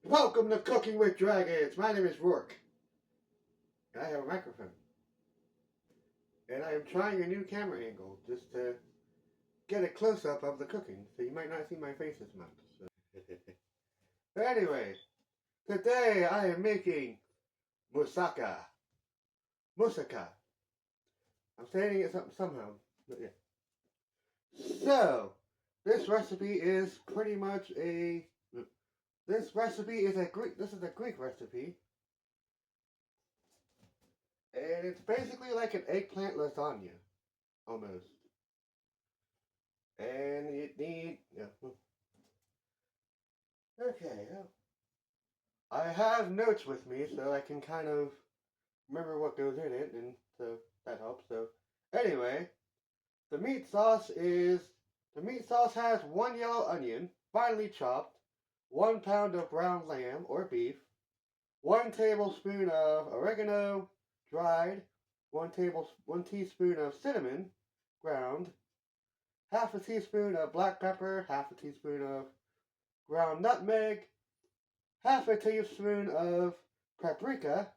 Welcome to Cooking with Dragons. My name is Rourke. And I have a microphone. And I am trying a new camera angle just to get a close-up of the cooking, so you might not see my face as much. So. But anyway, today I am making Moussaka. Moussaka. I'm saying it somehow, but yeah. So, this recipe is pretty much a... This is a Greek recipe. And it's basically like an eggplant lasagna, almost. And you need, yeah. Okay, I have notes with me so I can kind of remember what goes in it, and so that helps. So, anyway, the meat sauce has 1 yellow onion, finely chopped, 1 pound of ground lamb or beef, 1 tablespoon of oregano, dried, 1 teaspoon of cinnamon, ground, half a teaspoon of black pepper, half a teaspoon of ground nutmeg, half a teaspoon of paprika,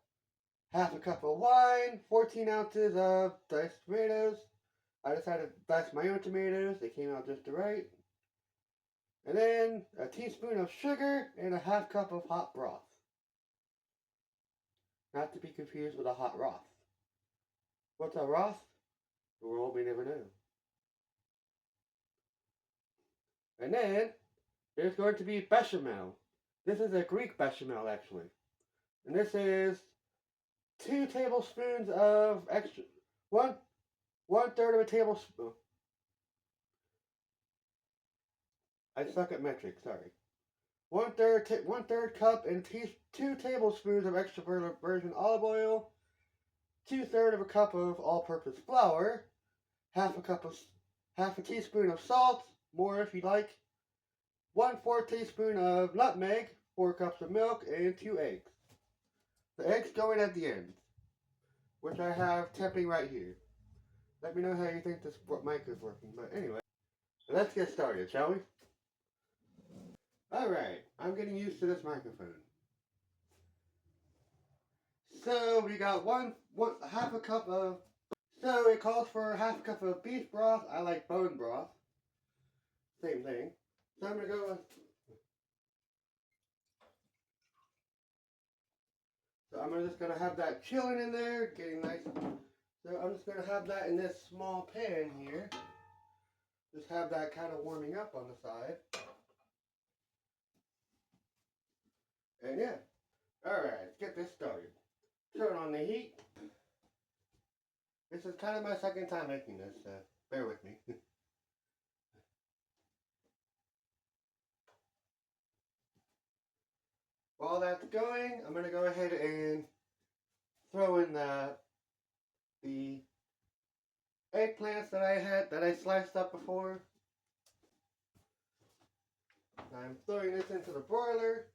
half a cup of wine, 14 ounces of diced tomatoes. I decided to dice my own tomatoes. They came out just right. And then a teaspoon of sugar and a half cup of hot broth. Not to be confused with a hot broth. What's a broth? The world may never know. And then there's going to be bechamel. This is a Greek bechamel, actually. And this is 2 tablespoons of extra, one third of a tablespoon. I suck at metric, sorry. One third cup and 2 tablespoons of extra virgin olive oil, 2/3 of a cup of all-purpose flour, half a teaspoon of salt, more if you like, 1/4 teaspoon of nutmeg, 4 cups of milk, and 2 eggs. The eggs go in at the end, which I have temping right here. Let me know how you think this mic is working. But anyway, let's get started, shall we? Alright, I'm getting used to this microphone. So we got half a cup of, so it calls for half a cup of beef broth. I like bone broth. Same thing. So I'm going to go with, so I'm just going to have that chilling in there, getting nice. So I'm just going to have that in this small pan here. Just have that kind of warming up on the side. And yeah. Alright, let's get this started. Turn on the heat. This is kind of my second time making this, so bear with me. While that's going, I'm going to go ahead and throw in the eggplants that I sliced up before. I'm throwing this into the broiler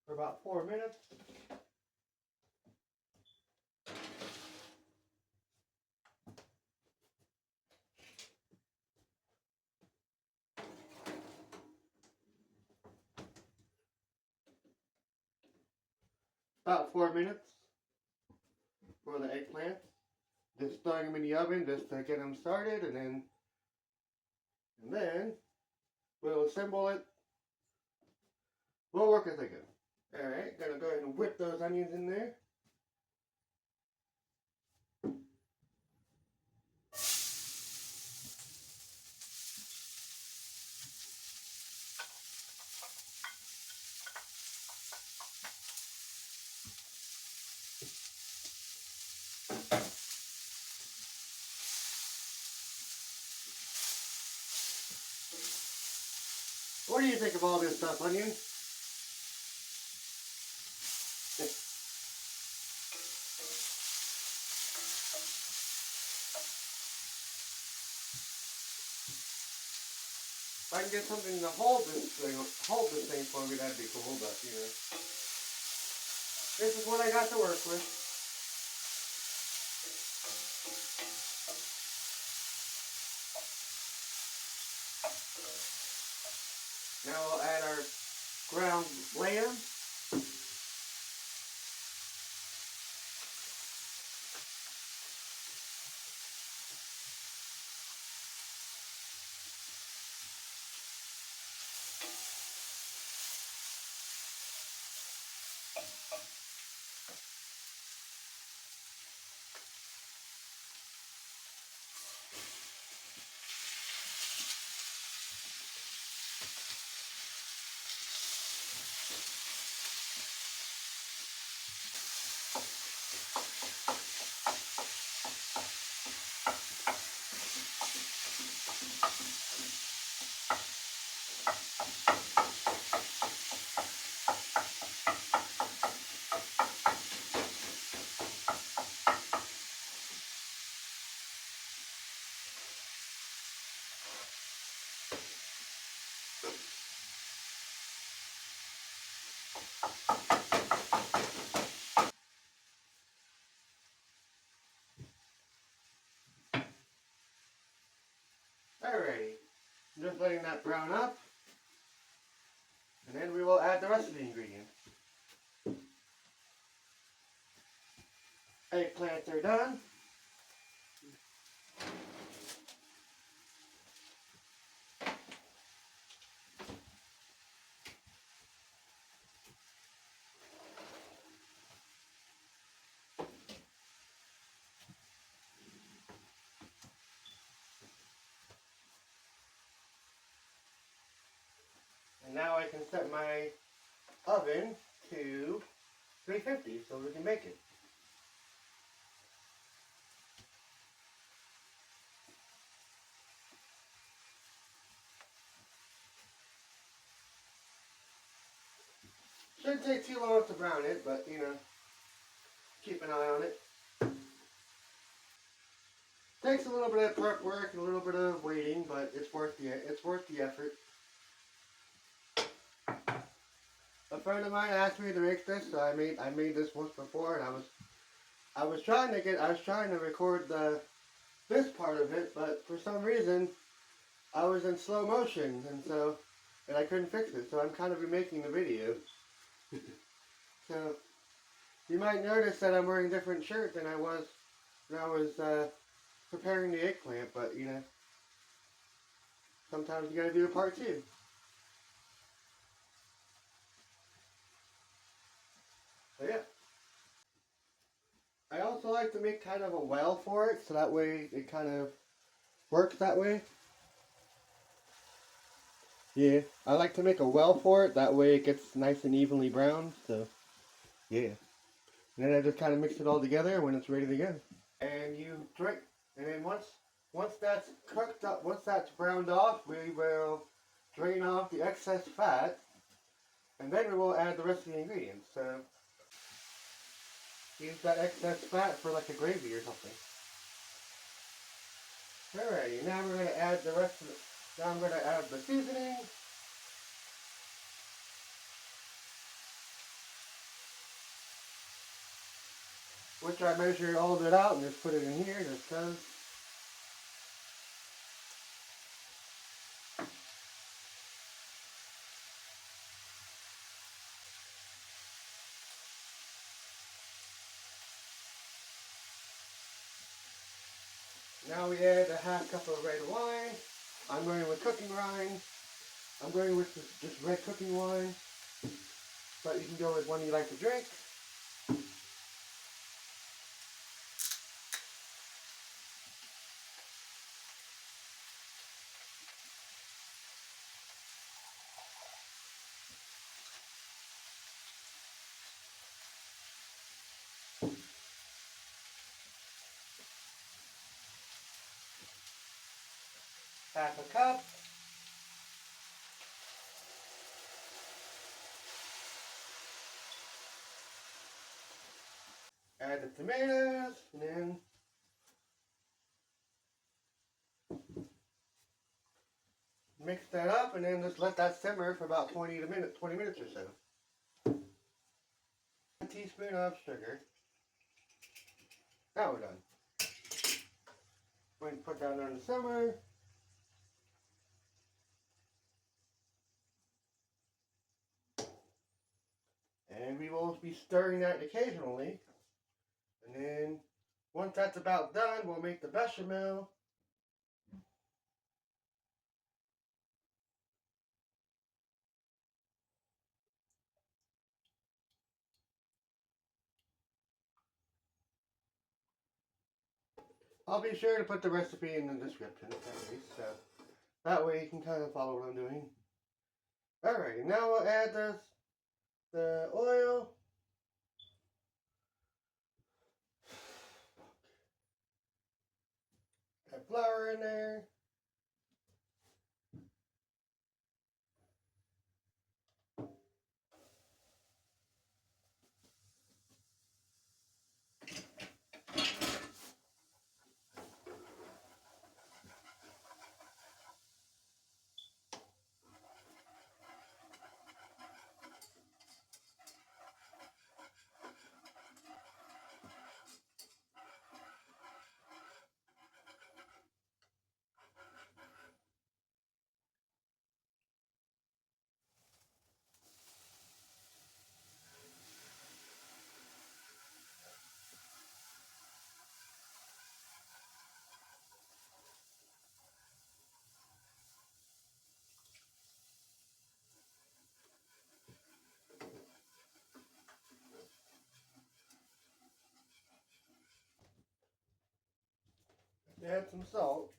for about 4 minutes. About 4 minutes for the eggplants. Just throwing them in the oven just to get them started, and then we'll assemble it. We'll work as I go. Alright, gonna go ahead and whip those onions in there. What do you think of all this stuff, onion? If I can get something to hold this thing for me, that'd be cool, but you know. This is what I got to work with. Now we'll add our ground lamb. Alrighty, just letting that brown up, and then we will add the rest of the ingredients. Eggplants are done. And now I can set my oven to 350 so we can make it. Shouldn't take too long to brown it, but you know, keep an eye on it. Takes a little bit of prep work and a little bit of waiting, but it's worth the effort. A friend of mine asked me to make this, so I made this once before, and I was trying to record this part of it, but for some reason I was in slow motion, and I couldn't fix it, so I'm kind of remaking the video. So you might notice that I'm wearing a different shirt than I was when I was preparing the eggplant, but you know, sometimes you gotta do a part two. So yeah. I also like to make kind of a well for it, so that way it kind of works that way. Yeah, I like to make a well for it, that way it gets nice and evenly browned, so yeah. And then I just kind of mix it all together when it's ready to go. And you drink, and then once that's cooked up, once that's browned off, we will drain off the excess fat, and then we will add the rest of the ingredients. So use that excess fat for like a gravy or something. Alrighty, now we're going to add the rest of the, now I'm going to add the seasoning. Which I measured all of it out and just put it in here just because. Now we add a half cup of red wine. I'm going with cooking wine. I'm going with just red cooking wine. But you can go with one you like to drink. Half a cup. Add the tomatoes, and then mix that up, and then just let that simmer for about 20 minutes or so. A teaspoon of sugar. Now we're done. Going to put that on the simmer. And we will be stirring that occasionally. And then once that's about done, we'll make the bechamel. I'll be sure to put the recipe in the description at least, so that way you can kind of follow what I'm doing. Alrighty, now we'll add the oil. Add flour in there. Add some salt.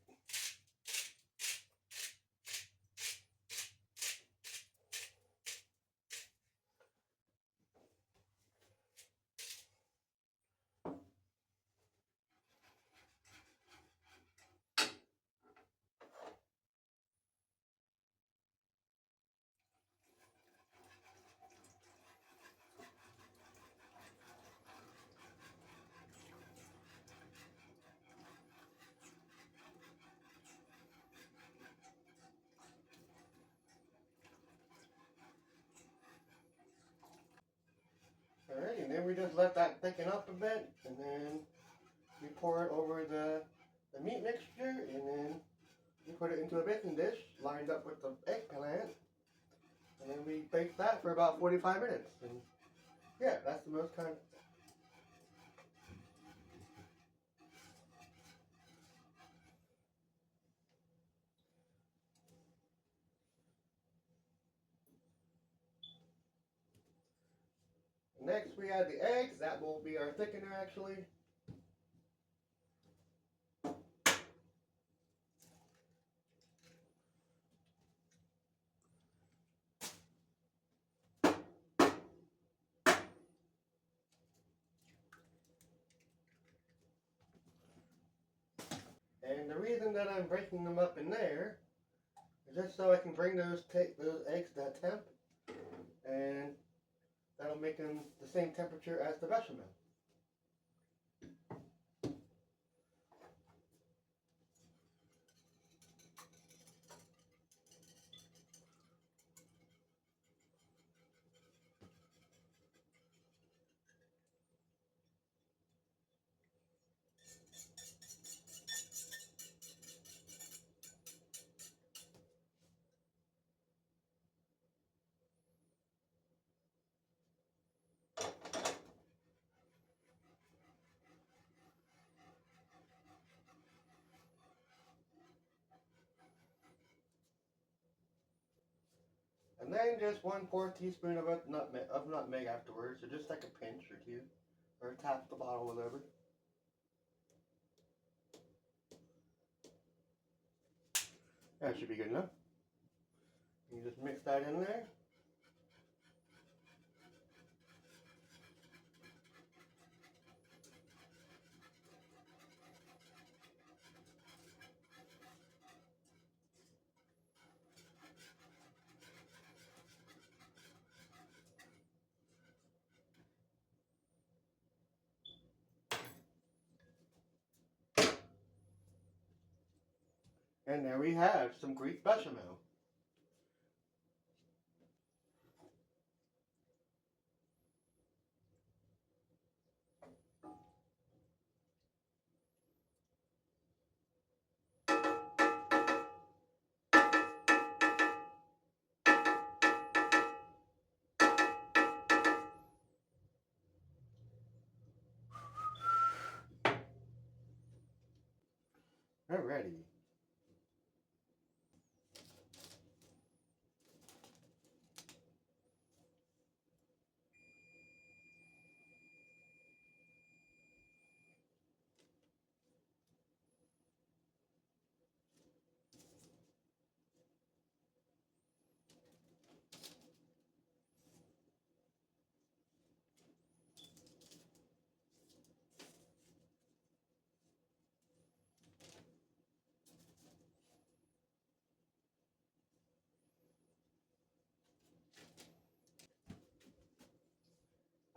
Alright, and then we just let that thicken up a bit, and then we pour it over the meat mixture, and then we put it into a baking dish lined up with the eggplant, and then we bake that for about 45 minutes. And yeah, that's the most kind of... Next we add the eggs. That will be our thickener actually. And the reason that I'm breaking them up in there is just so I can bring those eggs to that temp, and that'll make them the same temperature as the bechamel. And then just 1/4 teaspoon of nutmeg afterwards, so just like a pinch or two, or tap the bottle, whatever. That should be good enough. You just mix that in there. And there we have some Greek bechamel. Alrighty.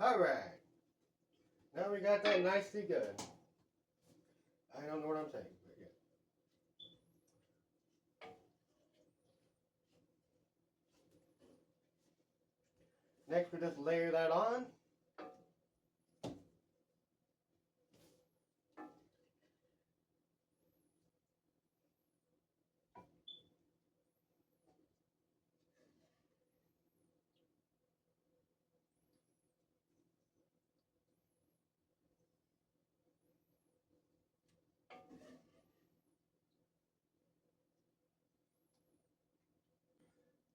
Alright. Now we got that nicely good. I don't know what I'm saying, but yeah. Next, we just layer that on.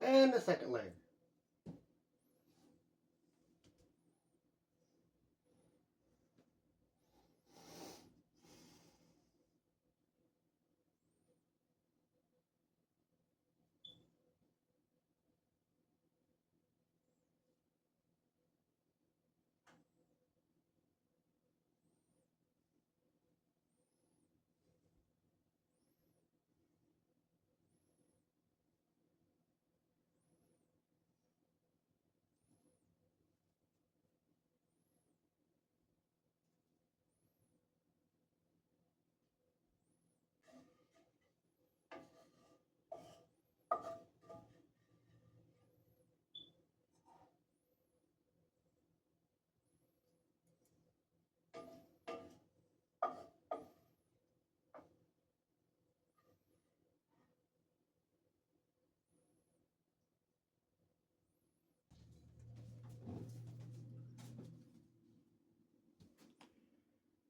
And the second layer.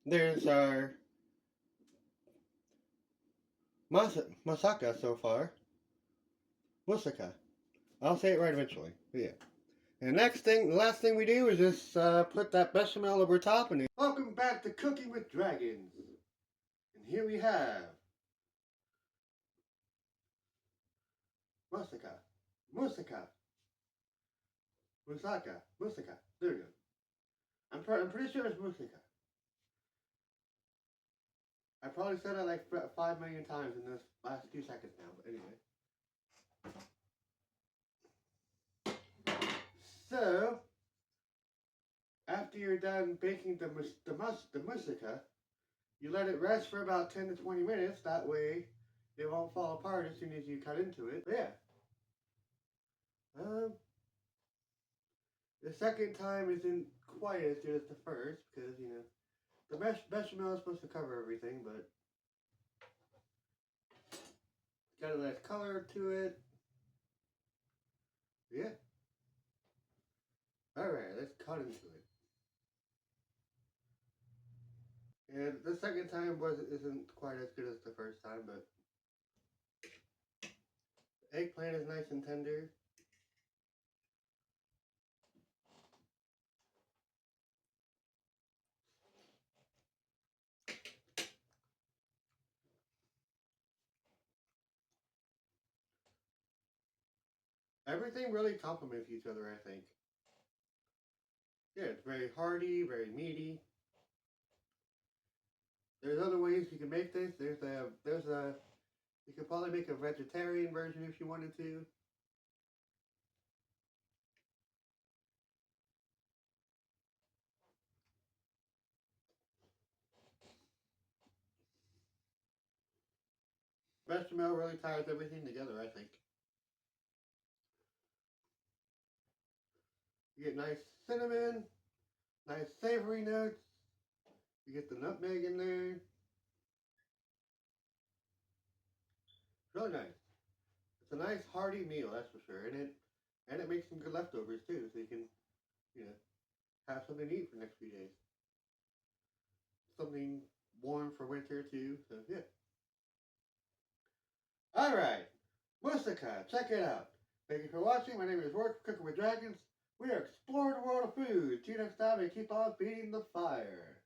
There's our Moussaka so far. Moussaka. I'll say it right eventually. But yeah. And the last thing we do is just put that bechamel over top and welcome back to Cooking with Dragons. And here we have Moussaka, Moussaka, Moussaka. There we go. I'm pretty sure it's Moussaka. I probably said it like 5 million times in this last few seconds now, but anyway. So, after you're done baking the moussaka, you let it rest for about 10 to 20 minutes. That way, it won't fall apart as soon as you cut into it. But yeah. The second time isn't quite as good as the first because, you know, the bechamel is supposed to cover everything, but it's got a nice color to it. Yeah. Alright, let's cut into it. And the second time isn't quite as good as the first time, but the eggplant is nice and tender. Everything really complements each other, I think. Yeah, it's very hearty, very meaty. There's other ways you can make this. You could probably make a vegetarian version if you wanted to. Bechamel really ties everything together, I think. You get nice cinnamon, nice savory notes. You get the nutmeg in there. It's really nice. It's a nice hearty meal, that's for sure. And it makes some good leftovers too, so you can, you know, have something to eat for the next few days. Something warm for winter too. So yeah. All right, Moussaka, check it out. Thank you for watching. My name is Rourke, Cooking with Dragons. We are exploring the world of food. See you next time and keep on feeding the fire.